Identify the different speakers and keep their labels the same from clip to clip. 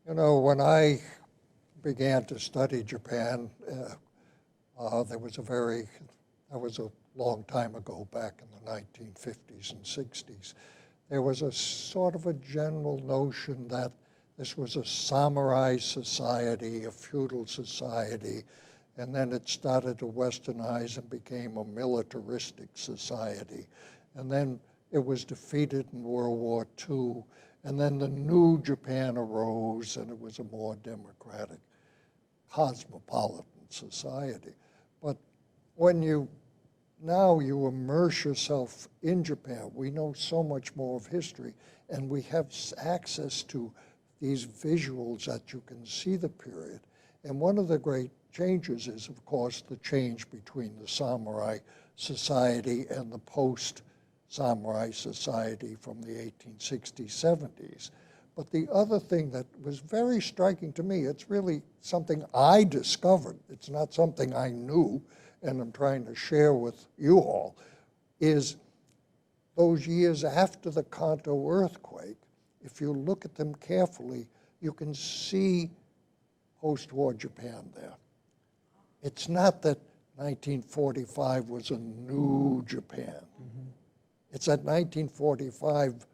Speaker 1: You know, when I began to study Japan, that was a long time ago, back in the 1950s and 60s. There was a sort of a general notion that this was a samurai society, a feudal society, and then it started to westernize and became a militaristic society. And then it was defeated in World War II, and then the new Japan arose, and it was a more democratic, cosmopolitan society. But when now you immerse yourself in Japan, we know so much more of history, and we have access to these visuals that you can see the period. And one of the great changes is, of course, the change between the samurai society and the post-samurai society from the 1860s, 70s. But the other thing that was very striking to me, it's really something I discovered, it's not something I knew, and I'm trying to share with you all, is those years after the Kanto earthquake, if you look at them carefully, you can see post-war Japan there. It's not that 1945 was a new Japan. Mm-hmm. It's that 1945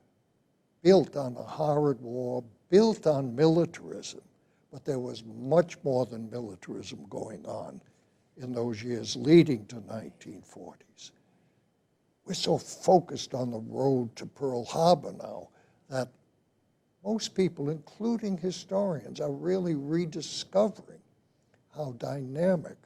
Speaker 1: built on the horrid war, built on militarism, but there was much more than militarism going on in those years leading to 1940s. We're so focused on the road to Pearl Harbor now that most people, including historians, are really rediscovering how dynamic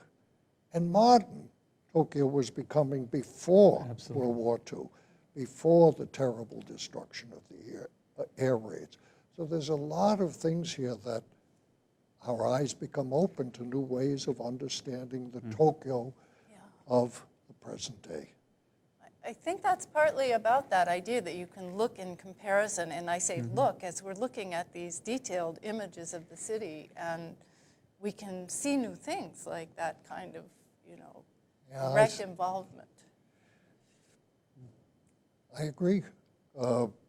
Speaker 1: and modern Tokyo was becoming before
Speaker 2: Absolutely.
Speaker 1: World War II, before the terrible destruction of the air raids. So there's a lot of things here that our eyes become open to new ways of understanding the Tokyo of the present day.
Speaker 3: I think that's partly about that idea that you can look in comparison, and I say look, as we're looking at these detailed images of the city, and we can see new things like that kind of, direct involvement.
Speaker 1: I agree.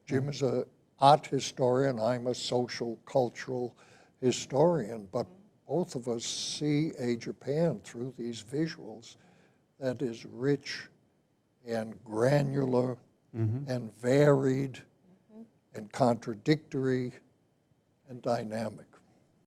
Speaker 1: Jim is an art historian, I'm a social, cultural historian, but both of us see a Japan through these visuals that is rich and granular and varied and contradictory and dynamic.